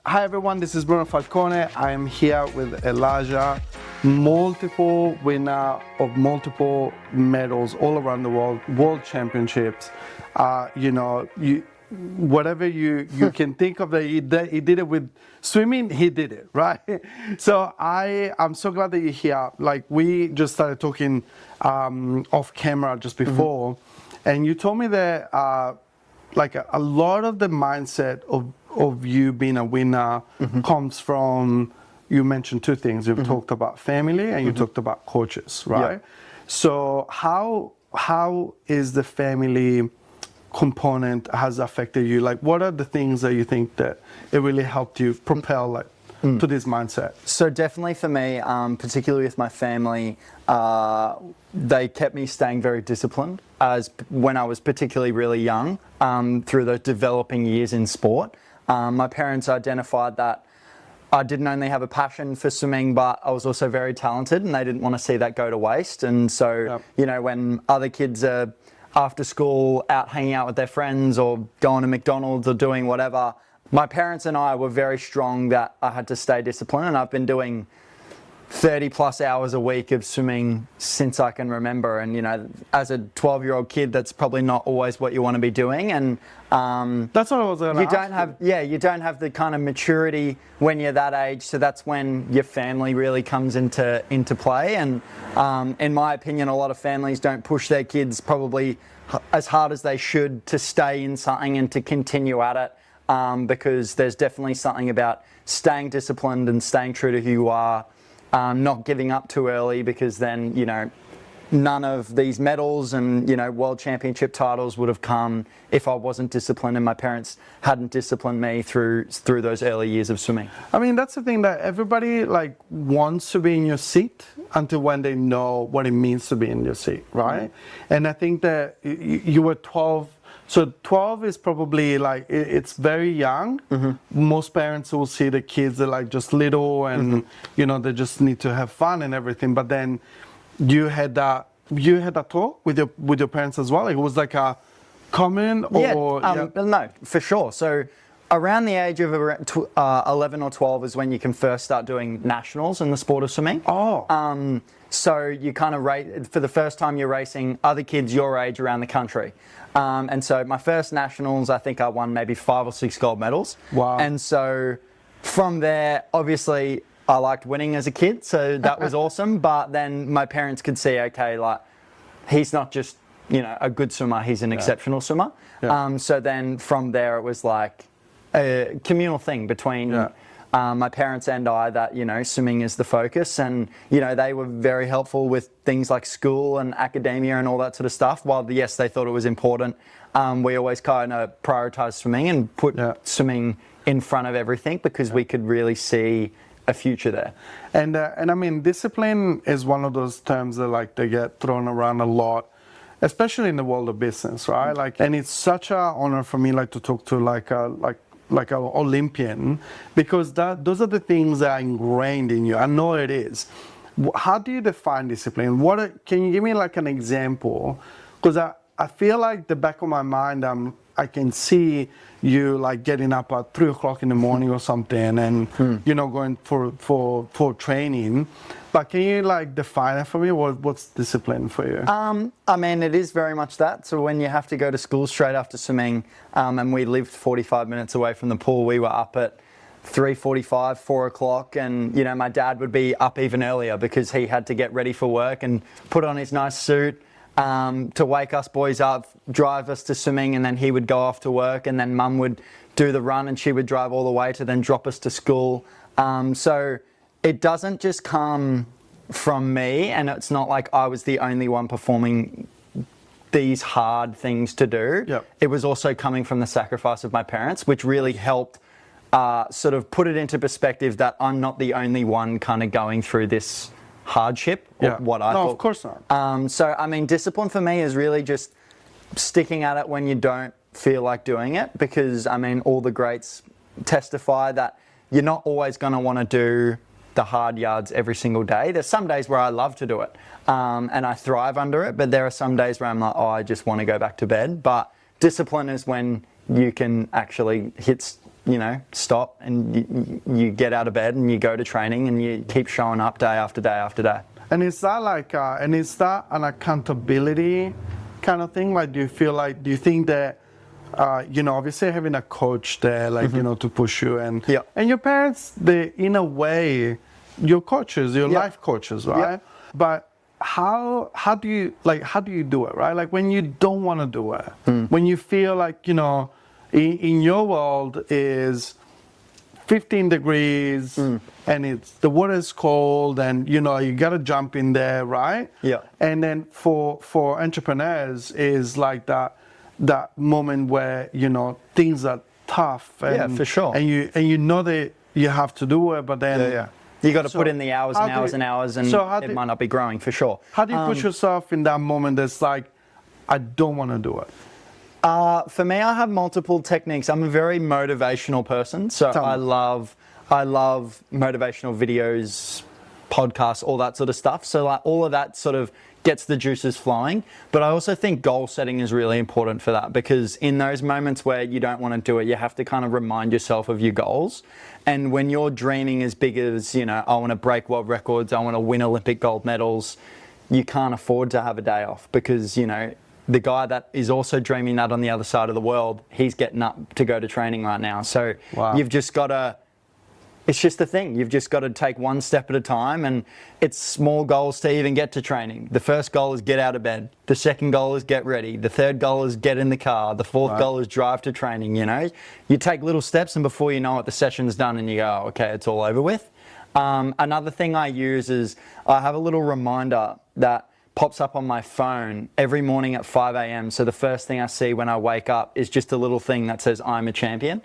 Hi everyone, this is Bruno Falcone. I am here with Elijah, multiple winner of multiple medals all around the world, world championships. Whatever you can think of, he did it with swimming, he did it, right? So I'm so glad that you're here. Like, we just started talking off camera just before, and you told me that like a lot of the mindset of you being a winner comes from, you mentioned two things. You've talked about family and you talked about coaches, right? Yeah. So how is the family component has affected you? Like, what are the things that you think that it really helped you propel to this mindset? So definitely for me, particularly with my family, they kept me staying very disciplined as when I was particularly really young, through those developing years in sport. My parents identified that I didn't only have a passion for swimming, but I was also very talented, and they didn't want to see that go to waste. And so, you know, when other kids are after school out hanging out with their friends or going to McDonald's or doing whatever, my parents and I were very strong that I had to stay disciplined, and I've been doing 30 plus hours a week of swimming since I can remember. And, you know, as a 12-year-old kid, that's probably not always what you want to be doing. And that's what I was going to ask. You don't have the kind of maturity when you're that age. So that's when your family really comes into play. And in my opinion, a lot of families don't push their kids probably as hard as they should to stay in something and to continue at it, because there's definitely something about staying disciplined and staying true to who you are. Not giving up too early, because then, you know, none of these medals and, you know, world championship titles would have come if I wasn't disciplined and my parents hadn't disciplined me through those early years of swimming. I mean, that's the thing, that everybody like wants to be in your seat until when they know what it means to be in your seat, right? And I think that you were 12. So 12 is probably like, it's very young. Most parents will see the kids, they're like just little and, you know, they just need to have fun and everything. But then you had that talk with your parents as well? Like, it was like a common or? No, for sure. So around the age of 11 or 12 is when you can first start doing nationals in the sport of swimming. So you kind of rate, for the first time you're racing other kids your age around the country. And so my first nationals, I think I won maybe 5 or 6 gold medals. Wow. And so from there, obviously I liked winning as a kid, so that was awesome. But then my parents could see, okay, like, he's not just, you know, a good swimmer, he's an exceptional swimmer. So then from there it was like a communal thing between my parents and I, that, you know, swimming is the focus. And, you know, they were very helpful with things like school and academia and all that sort of stuff. While, yes, they thought it was important, we always kind of prioritized swimming and put swimming in front of everything, because we could really see a future there. And I mean, discipline is one of those terms that, like, they get thrown around a lot, especially in the world of business, right? Like, and it's such an honor for me, like, to talk to like an Olympian, because those are the things that are ingrained in you. I know it is. How do you define discipline? Can you give me like an example? Because I feel like the back of my mind, I can see you like getting up at 3 o'clock in the morning or something, and you know, going for training. But can you like define it for me? What's discipline for you? I mean, it is very much that. So when you have to go to school straight after swimming, and we lived 45 minutes away from the pool, we were up at 3:45, 4 o'clock, and, you know, my dad would be up even earlier because he had to get ready for work and put on his nice suit to wake us boys up, drive us to swimming, and then he would go off to work, and then mum would do the run and she would drive all the way to then drop us to school. So it doesn't just come from me, and it's not like I was the only one performing these hard things to do. It was also coming from the sacrifice of my parents, which really helped sort of put it into perspective that I'm not the only one kind of going through this hardship, or what I thought. No, of course not. So, I mean, discipline for me is really just sticking at it when you don't feel like doing it, because, I mean, all the greats testify that you're not always going to want to do the hard yards every single day. There's some days where I love to do it, and I thrive under it, but there are some days where I'm like, oh, I just want to go back to bed. But discipline is when you can actually hit stop and you get out of bed and you go to training and you keep showing up day after day after day. And is that an accountability kind of thing? Like, do you think that, obviously having a coach there, like, to push you and your parents, they, in a way, your coaches, your life coaches, right? Yeah. But how do you do it, right? Like when you don't want to do it, when you feel like, in your world is 15 degrees and the water is cold and you got to jump in there, right? Yeah. And then for entrepreneurs is like that moment where things are tough and, Yeah, for sure. and you know that you have to do it, but then you got to put in the hours and hours and hours, and it might not be growing, for sure. How do you push yourself in that moment that's like, I don't want to do it? For me, I have multiple techniques. I'm a very motivational person, so I love motivational videos, podcasts, all that sort of stuff. So like all of that sort of gets the juices flowing. But I also think goal setting is really important for that, because in those moments where you don't want to do it, you have to kind of remind yourself of your goals. And when you're dreaming as big as, I want to break world records, I want to win Olympic gold medals, you can't afford to have a day off, because, the guy that is also dreaming that on the other side of the world, he's getting up to go to training right now. So you've just got to, it's just the thing. You've just got to take one step at a time, and it's small goals to even get to training. The first goal is get out of bed. The second goal is get ready. The third goal is get in the car. The fourth goal is drive to training, You take little steps, and before you know it, the session's done and you go, oh, okay, it's all over with. Another thing I use is I have a little reminder that pops up on my phone every morning at 5 a.m. So the first thing I see when I wake up is just a little thing that says, I'm a champion.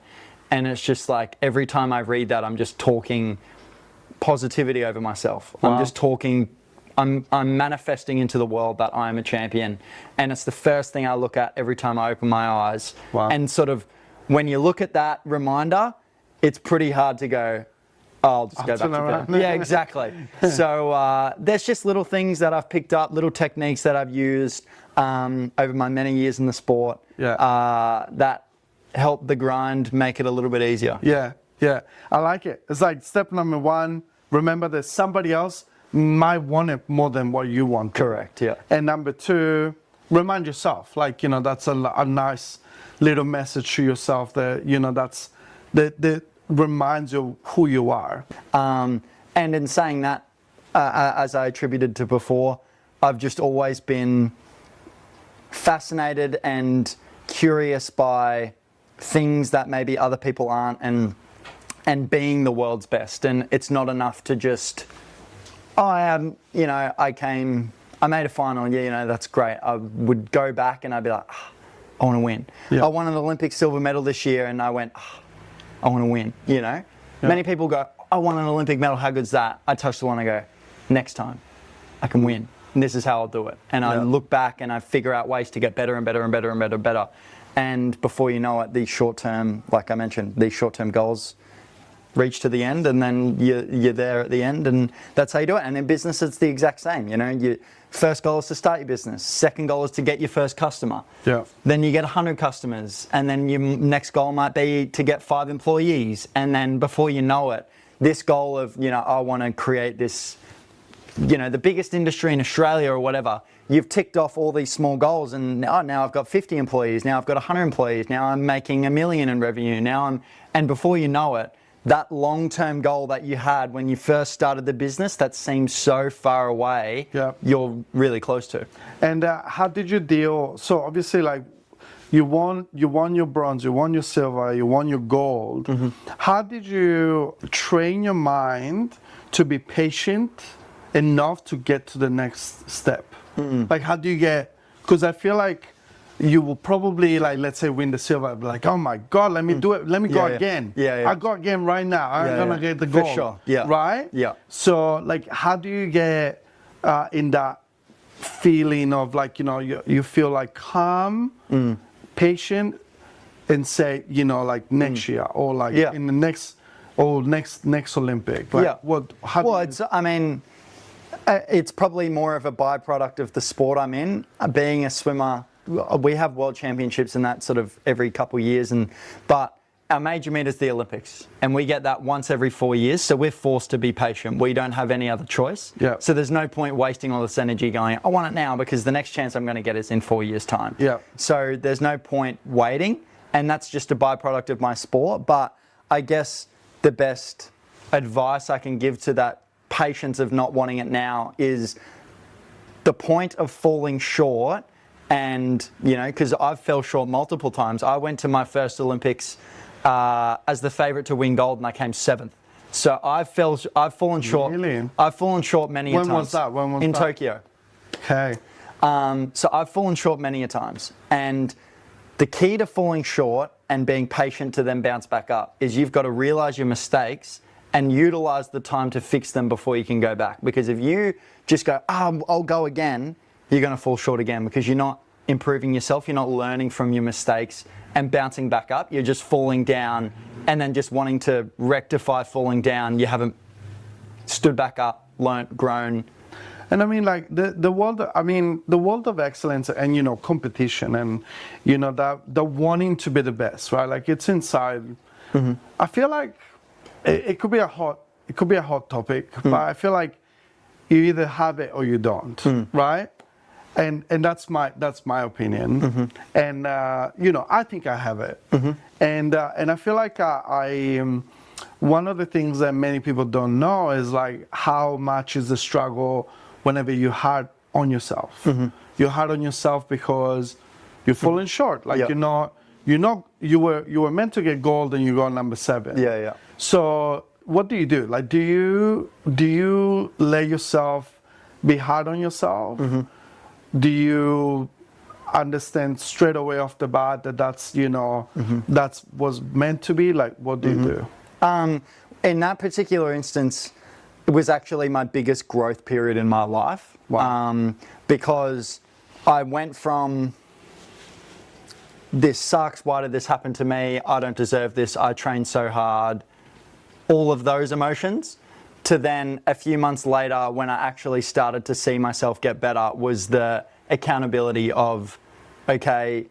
And it's just like every time I read that, I'm just talking positivity over myself. I'm just talking, I'm manifesting into the world that I'm a champion. And it's the first thing I look at every time I open my eyes. And sort of when you look at that reminder, it's pretty hard to go, oh, I'll just go back to bed. Yeah, exactly. So there's just little things that I've picked up, little techniques that I've used over my many years in the sport that help the grind make it a little bit easier. Yeah, I like it. It's like step number one, remember that somebody else might want it more than what you want. Correct, yeah. And number two, remind yourself, like, that's a nice little message to yourself that, that's that reminds you of who you are. And in saying that, as I attributed to before, I've just always been fascinated and curious by things that maybe other people aren't, and being the world's best. And it's not enough to just, I made a final, that's great. I would go back and I'd be like, I want to win. I won an Olympic silver medal this year, and I went, I want to win, Many people go, I won an Olympic medal, how good's that? I touch the one, I go, next time I can win. And this is how I'll do it. And I look back and I figure out ways to get better and better and better and better and better. And before you know it, these short-term, like I mentioned, these short-term goals reach to the end, and then you're there at the end, and that's how you do it. And in business, it's the exact same. Your first goal is to start your business. Second goal is to get your first customer. Yeah. Then you get 100 customers, and then your next goal might be to get 5 employees. And then before you know it, this goal of, I want to create this, the biggest industry in Australia or whatever. You've ticked off all these small goals, and now I've got 50 employees. Now I've got 100 employees. Now I'm making $1 million in revenue. And before you know it, that long-term goal that you had when you first started the business that seems so far away, you're really close to. And how did you deal? So obviously, like, you won your bronze, you won your silver, you won your gold. Mm-hmm. How did you train your mind to be patient enough to get to the next step? Mm-hmm. Like, how do you get? Because I feel like you will probably, like, let's say, win the silver, be like, oh my God, let me do it. Let me go again. I go again right now. I'm going to get the gold. For sure. Right? Yeah. So, like, how do you get in that feeling of, like, you feel like calm, patient, and say, like, next year or, like, in the next Olympic? Like, it's probably more of a byproduct of the sport I'm in. Being a swimmer, we have world championships and that sort of every couple of years, but our major meet is the Olympics, and we get that once every 4 years, so we're forced to be patient. We don't have any other choice. Yeah. So there's no point wasting all this energy going, I want it now, because the next chance I'm going to get is in 4 years' time. Yeah. So there's no point waiting, and that's just a byproduct of my sport. But I guess the best advice I can give to that patience of not wanting it now is the point of falling short. And, you know, because I've fell short multiple times. I went to my first Olympics as the favourite to win gold, and I came 7th. So I've fallen short. Really? I've fallen short many a times. When was that? When was in that? Tokyo. Okay. So I've fallen short many a times. And the key to falling short and being patient to then bounce back up is you've got to realise your mistakes and utilise the time to fix them before you can go back. Because if you just go, I'll go again, you're going to fall short again, because you're not improving yourself, you're not learning from your mistakes and bouncing back up. You're just falling down and then just wanting to rectify falling down. You haven't stood back up, learnt, grown. And I mean, like the world of excellence and, you know, competition and, you know, the wanting to be the best, right? Like it's inside. Mm-hmm. I feel like it could be a hot topic, but I feel like you either have it or you don't, right? And that's my opinion. Mm-hmm. And you know, I think I have it. Mm-hmm. And I feel like one of the things that many people don't know is like how much is the struggle whenever you're hard on yourself. Mm-hmm. You're hard on yourself because you're falling short. Like you were meant to get gold and you got number 7. Yeah, yeah. So what do you do? Like, do you let yourself be hard on yourself? Mm-hmm. Do you understand straight away off the bat that that's, you know, that's was meant to be? Like, what do you do? In that particular instance, it was actually my biggest growth period in my life. Wow. Because I went from this sucks, why did this happen to me? I don't deserve this, I trained so hard. All of those emotions, to then a few months later when I actually started to see myself get better was the accountability of, okay,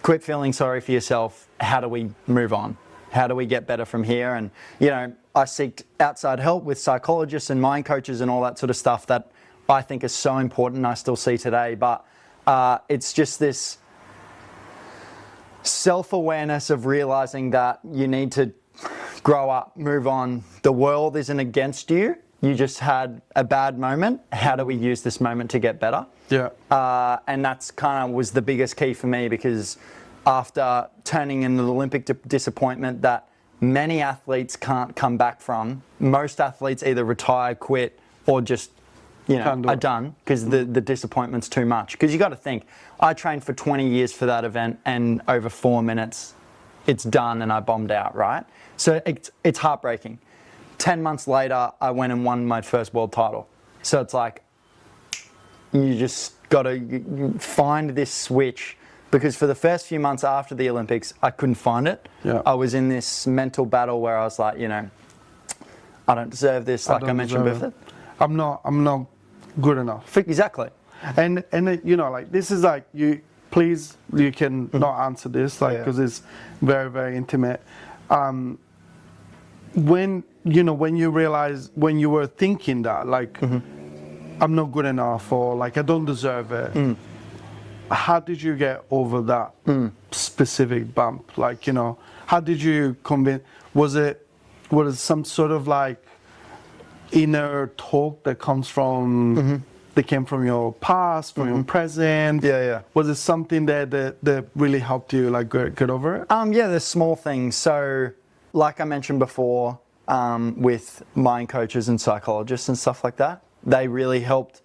quit feeling sorry for yourself. How do we move on? How do we get better from here? And, you know, I seeked outside help with psychologists and mind coaches and all that sort of stuff that I think is so important and I still see today. But it's just this self-awareness of realizing that you need to grow up, move on. The world isn't against you. You just had a bad moment. How do we use this moment to get better? Yeah. And that's kind of was the biggest key for me, because after turning in the Olympic disappointment that many athletes can't come back from, most athletes either retire, quit, or just, you know, are done because the disappointment's too much. Because you got to think, I trained for 20 years for that event, and over 4 minutes, it's done, and I bombed out, right? So it's heartbreaking. 10 months later, I went and won my first world title. So it's like, you just got to find this switch, because for the first few months after the Olympics, I couldn't find it. Yeah. I was in this mental battle where I was like, you know, I don't deserve this, like I mentioned before. I'm not good enough. Exactly. And you know, like, this is like, you can not answer this, like, because it's very, very intimate. When you realize, when you were thinking that, like, I'm not good enough, or like, I don't deserve it, how did you get over that specific bump? Like, you know, how did you convince, was it some sort of like inner talk that comes from, that came from your past, from your present? Yeah. Was it something that really helped you, like, get over it? Yeah, there's small things. So, like I mentioned before, with mind coaches and psychologists and stuff like that, they really helped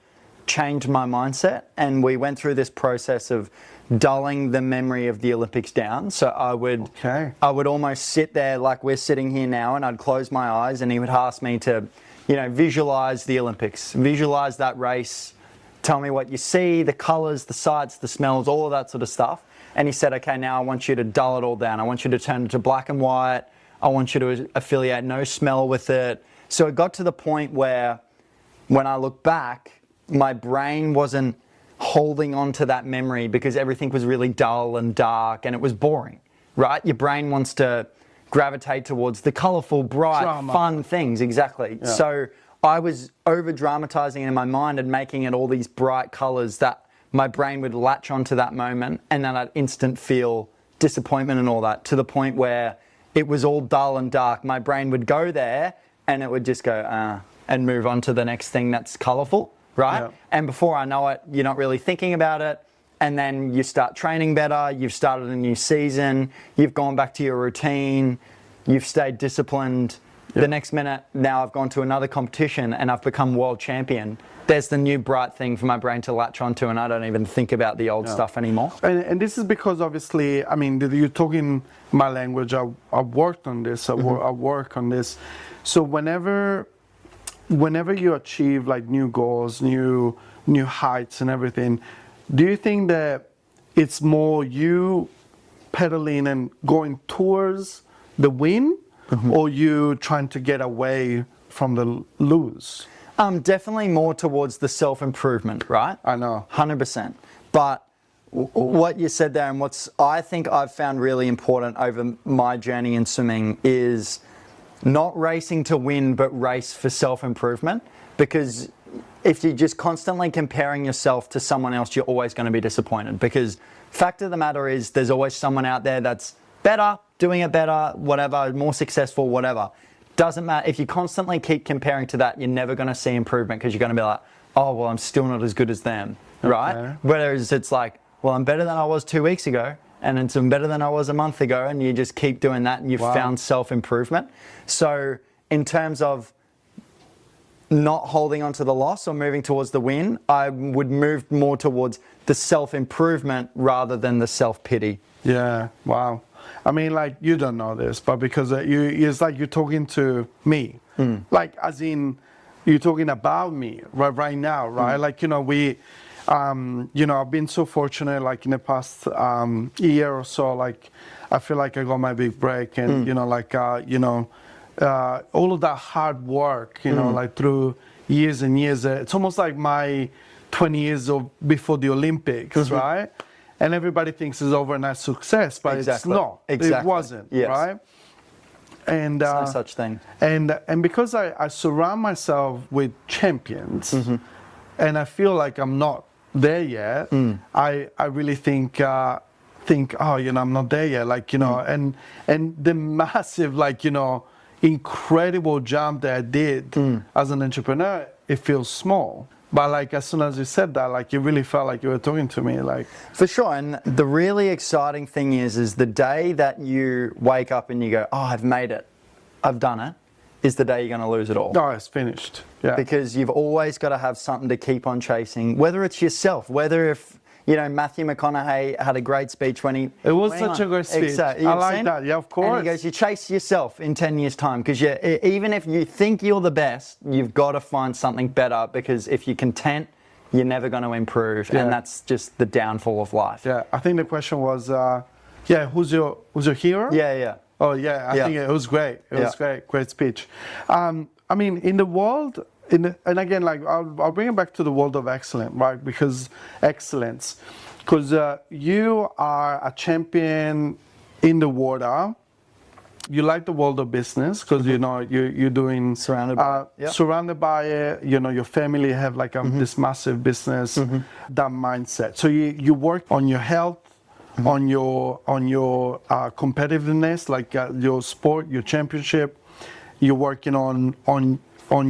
change my mindset. And we went through this process of dulling the memory of the Olympics down. So I would almost sit there like we're sitting here now, and I'd close my eyes, and he would ask me to, you know, visualize the Olympics, visualize that race, tell me what you see, the colors, the sights, the smells, all of that sort of stuff. And he said, okay, now I want you to dull it all down. I want you to turn it to black and white. I want you to affiliate no smell with it. So it got to the point where when I look back, my brain wasn't holding on to that memory because everything was really dull and dark and it was boring, right? Your brain wants to gravitate towards the colorful, bright, Drama. fun things. Exactly. So I was over dramatizing in my mind and making it all these bright colors that my brain would latch onto that moment, and then I'd instant feel disappointment and all that, to the point where it was all dull and dark. My brain would go there and it would just go, and move on to the next thing that's colorful, right? Yeah. And before I know it, you're not really thinking about it. And then you start training better, you've started a new season, you've gone back to your routine, you've stayed disciplined. The next minute, now I've gone to another competition and I've become world champion. There's the new bright thing for my brain to latch onto, and I don't even think about the old stuff anymore. And this is because, obviously, I mean, you're talking my language. I worked on this. I work on this. So whenever you achieve like new goals, new heights and everything, do you think that it's more you pedaling and going towards the win, or you trying to get away from the lose? Definitely more towards the self-improvement, right? I know. 100%. But what you said there, and what's I think I've found really important over my journey in swimming, is not racing to win, but race for self-improvement. Because if you're just constantly comparing yourself to someone else, you're always going to be disappointed. Because fact of the matter is, there's always someone out there that's better, doing it better, whatever, more successful, whatever. Doesn't matter. If you constantly keep comparing to that, you're never going to see improvement, because you're going to be like, oh, well, I'm still not as good as them, right? Whereas it's like, well, I'm better than I was 2 weeks ago, and I'm better than I was a month ago, and you just keep doing that, and you've found self-improvement. So in terms of not holding on to the loss or moving towards the win, I would move more towards the self-improvement rather than the self-pity. Yeah, wow. I mean, like, you don't know this, but because it's like you're talking to me. Like, as in, you're talking about me right now, right? Like, you know, I've been so fortunate, like, in the past year or so, like, I feel like I got my big break, and, you know, like, all of that hard work, you know, like, through years and years. It's almost like my 20 years before the Olympics, right? And everybody thinks it's overnight success, but it's not. It wasn't, right? And There's no such thing. And because I surround myself with champions, and I feel like I'm not there yet, I really think, oh, you know, I'm not there yet, like, you know, and the massive, like, you know, incredible jump that I did as an entrepreneur, it feels small. But like, as soon as you said that, like, you really felt like you were talking to me, like. For sure. And the really exciting thing is the day that you wake up and you go, oh, I've made it, I've done it, is the day you're going to lose it all. No, it's finished. Yeah. Because you've always got to have something to keep on chasing, whether it's yourself, whether if, you know, Matthew McConaughey had a great speech when he... It was such a great speech. Exactly. I like that, yeah, of course. And he goes, you chase yourself in 10 years' time, because even if you think you're the best, you've got to find something better, because if you're content, you're never going to improve, and that's just the downfall of life. Yeah, I think the question was, who's your hero? Yeah. Oh, yeah, I think it was great. It was great speech. I mean, in the world... and again, like, I'll bring it back to the world of excellence, right? Because you are a champion in the water. You like the world of business, because you know you're doing surrounded by it. You know, your family have like this massive business, that mindset. So you work on your health, on your competitiveness, like your sport, your championship. You're working on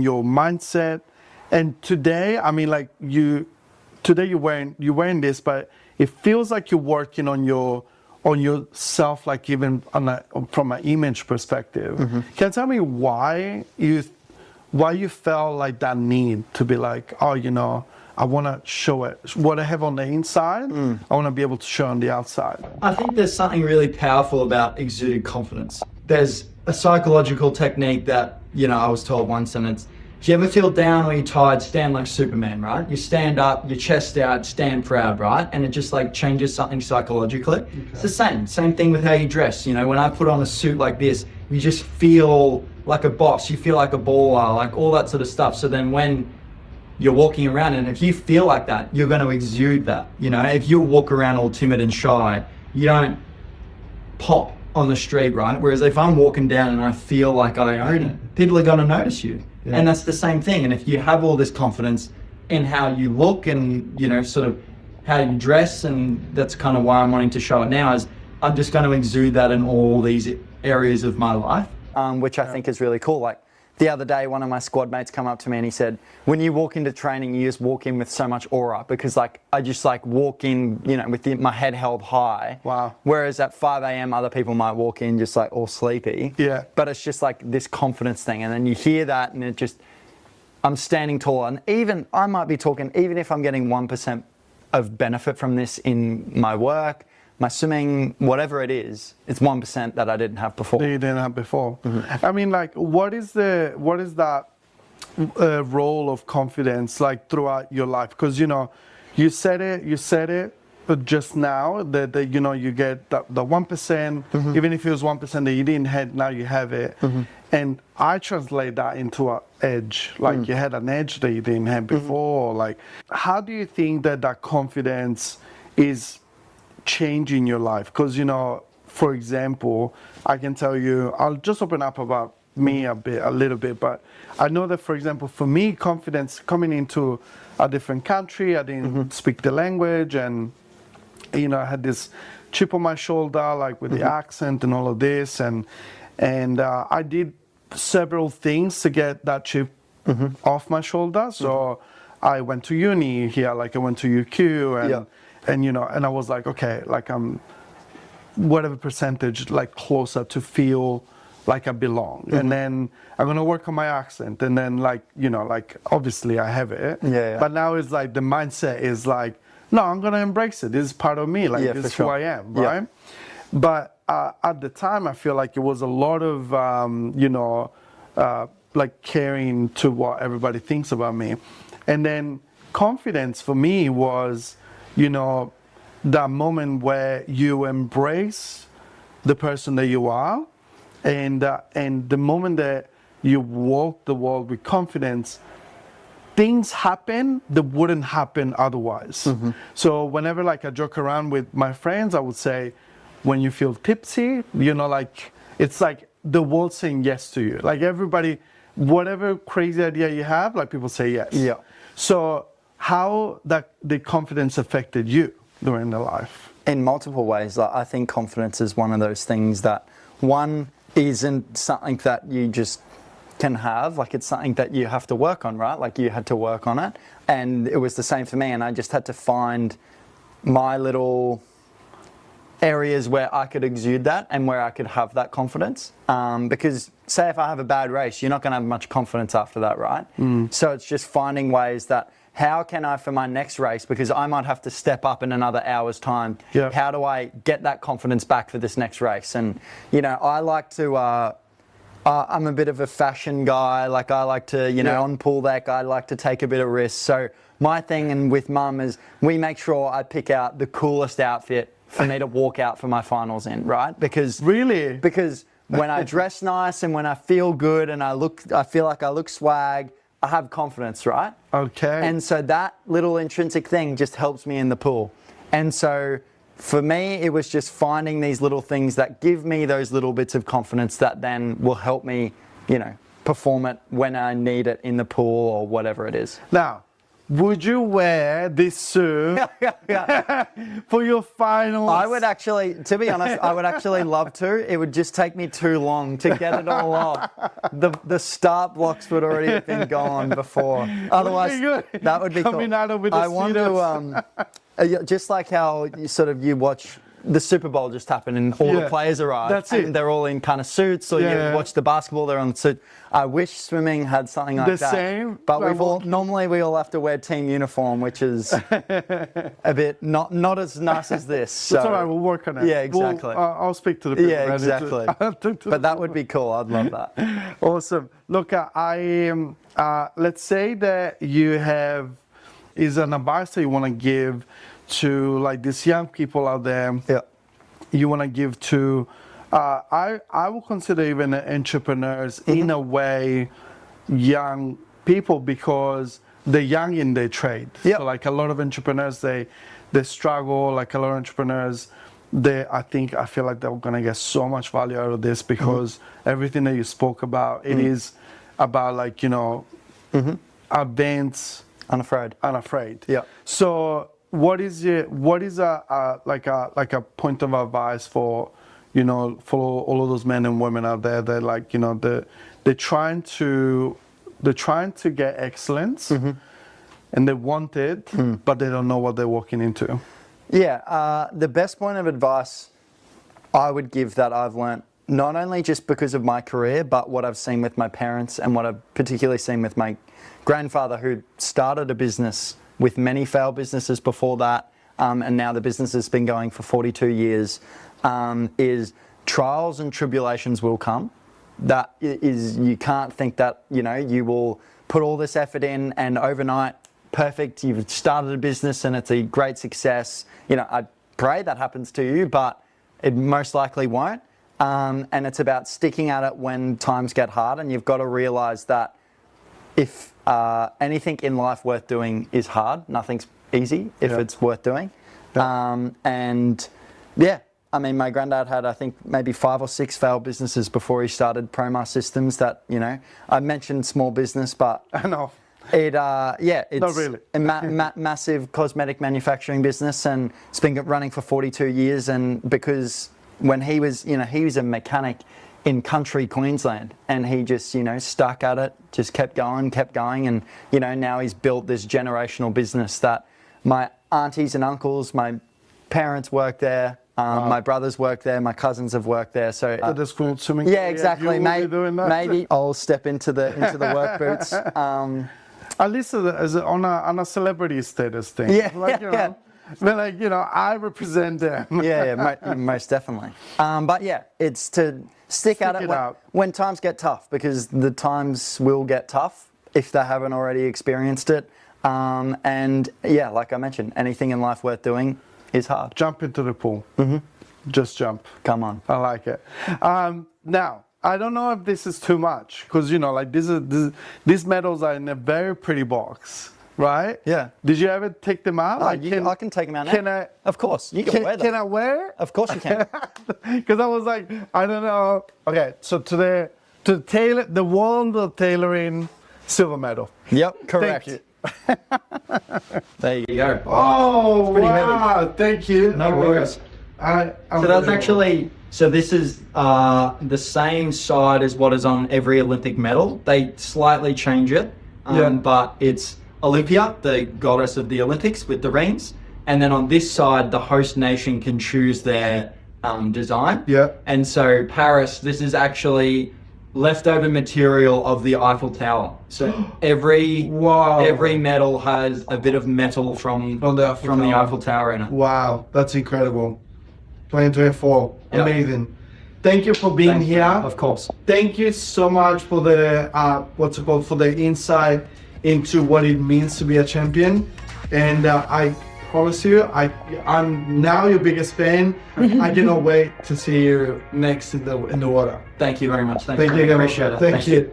your mindset. And today, I mean, like, you're wearing this, but it feels like you're working on yourself, like, even from an image perspective. Can you tell me why you felt like that need to be like, oh, you know, I want to show it, what I have on the inside, I want to be able to show on the outside? I think there's something really powerful about exuding confidence. There's a psychological technique that, you know, I was told once, and it's, if you ever feel down or you're tired, stand like Superman, right? You stand up, your chest out, stand proud, right? And it just like changes something psychologically. Okay. It's the same thing with how you dress. You know, when I put on a suit like this, you just feel like a boss, you feel like a baller, like all that sort of stuff. So then when you're walking around, and if you feel like that, you're going to exude that. You know, if you walk around all timid and shy, you don't pop on the street, right? Whereas if I'm walking down and I feel like I own it, people are going to notice you. Yeah. And that's the same thing. And if you have all this confidence in how you look and, you know, sort of how you dress, and that's kind of why I'm wanting to show it now, is I'm just going to exude that in all these areas of my life. Which I think is really cool. Like the other day, one of my squad mates come up to me and he said, when you walk into training, you just walk in with so much aura, because like I just like walk in, you know, with my head held high. Wow. Whereas at 5 a.m, other people might walk in just like all sleepy. Yeah. But it's just like this confidence thing. And then you hear that and it just, I'm standing tall. And even, I might be talking, even if I'm getting 1% of benefit from this in my work, my swimming, whatever it is, it's 1% that I didn't have before. That you didn't have before. I mean, like, what is that role of confidence like throughout your life? Because, you know, you said it just now that you know, you get the 1%, even if it was 1% that you didn't have, now you have it. And I translate that into an edge, like you had an edge that you didn't have before. Like, how do you think that confidence is changing your life? Because, you know, for example, I can tell you, I'll just open up about me a little bit, but I know that, for example, for me, confidence coming into a different country, I didn't speak the language, and, you know, I had this chip on my shoulder, like with the accent and all of this, and I did several things to get that chip off my shoulder. So I went to uni here, like I went to UQ, and you know, and I was like, okay, like I'm whatever percentage like closer to feel like I belong. And then I'm gonna work on my accent, and then, like, you know, like obviously I have it. But now it's like the mindset is like, no, I'm gonna embrace it. This is part of me. Like this is who I am, right? But at the time, I feel like it was a lot of you know, like caring to what everybody thinks about me. And then confidence for me was, you know, that moment where you embrace the person that you are, and the moment that you walk the world with confidence, things happen that wouldn't happen otherwise. So whenever like I joke around with my friends, I would say, when you feel tipsy, you know, like it's like the world saying yes to you. Like everybody, whatever crazy idea you have, like people say yes. Yeah. So how that the confidence affected you during the life? In multiple ways. Like, I think confidence is one of those things that, one, isn't something that you just can have. Like, it's something that you have to work on, right? Like, you had to work on it, and it was the same for me. And I just had to find my little areas where I could exude that and where I could have that confidence. Because say if I have a bad race, you're not going to have much confidence after that, right? So it's just finding ways that, how can I, for my next race, because I might have to step up in another hour's time, how do I get that confidence back for this next race? And, you know, I like to, I'm a bit of a fashion guy. Like, I like to, you know, on pool deck, I like to take a bit of risk. So my thing, and with Mum, is we make sure I pick out the coolest outfit for me to walk out for my finals in, right? Because because when I dress nice and when I feel good and I feel like I look swag, I have confidence, right? Okay. And so that little intrinsic thing just helps me in the pool. And so for me, it was just finding these little things that give me those little bits of confidence that then will help me, you know, perform it when I need it in the pool or whatever it is. Now, would you wear this suit for your finals? I would actually, to be honest, I would actually love to. It would just take me too long to get it all off. The start blocks would already have been gone before. Otherwise, that would be coming cool. out of with the I want to, just like how you watch the Super Bowl just happened and all the players arrive. That's it. And they're all in kind of suits, or you watch the basketball, they're on suit. I wish swimming had something like that. The same? But normally we all have to wear team uniform, which is a bit not as nice as this. So. It's all right, we'll work on it. Yeah, exactly. I'll speak to the people. Yeah, exactly. But that would be cool. I'd love that. Awesome. Look, let's say that you have, is an advice that you want to give to like these young people out there. You want to give to, I will consider even entrepreneurs in a way young people, because they're young in their trade. So like a lot of entrepreneurs, they struggle. Like a lot of entrepreneurs, I feel like they're gonna get so much value out of this because everything that you spoke about, it is about like, you know, advance unafraid. Yeah. So what is a point of advice for, you know, for all of those men and women out there that, like, you know, they're trying to get excellence and they want it, but they don't know what they're walking into? Yeah, the best point of advice I would give that I've learnt, not only just because of my career, but what I've seen with my parents and what I've particularly seen with my grandfather, who started a business with many failed businesses before that, and now the business has been going for 42 years, is trials and tribulations will come. That is, you can't think that, you know, you will put all this effort in and overnight, perfect, you've started a business and it's a great success. You know, I pray that happens to you, but it most likely won't. And it's about sticking at it when times get hard, and you've got to realize that if anything in life worth doing is hard, nothing's easy if it's worth doing. And yeah, I mean, my granddad had, I think, maybe 5 or 6 failed businesses before he started Promar Systems. That, you know, I mentioned small business, but I know. It's Not really. a massive cosmetic manufacturing business, and it's been running for 42 years. And because when he was, you know, he was a mechanic in country Queensland, and he just, you know, stuck at it, just kept going, and, you know, now he's built this generational business that my aunties and uncles, my parents work there. My brothers work there, my cousins have worked there. So The school swimming. yeah, exactly. Maybe I'll step into the work boots. At least as on a celebrity status thing. Yeah, like, you know, but like, you know, I represent them. Most definitely. But yeah, it's to stick at it when times get tough, because the times will get tough if they haven't already experienced it. And yeah, like I mentioned, anything in life worth doing is hard. Jump into the pool. Just jump. Come on. I like it. Now, I don't know if this is too much, because, you know, like these medals are in a very pretty box, right? Yeah. Did you ever take them out? I can take them out now. Can I? Of course, you can wear them. Can I wear? Of course you can. Because I was like, I don't know. Okay, so to tailor the world of tailoring silver medal. Yep, correct. Thank you. There you go. Oh, pretty wow. Thank you. No worries. So that's actually, so this is the same side as what is on every Olympic medal. They slightly change it, but it's Olympia, the goddess of the Olympics, with the rings. And then on this side, the host nation can choose their design. Yeah. And so Paris, this is actually leftover material of the Eiffel Tower. So every medal has a bit of metal from the Eiffel Tower in it. Wow, that's incredible. 2024, Yep. amazing. Thank you for being here. Of course. Thank you so much for the for the insight into what it means to be a champion. And I promise you, I'm now your biggest fan. I cannot wait to see you next in the water. Thank you very much. Thank you. Appreciate it. Thank you.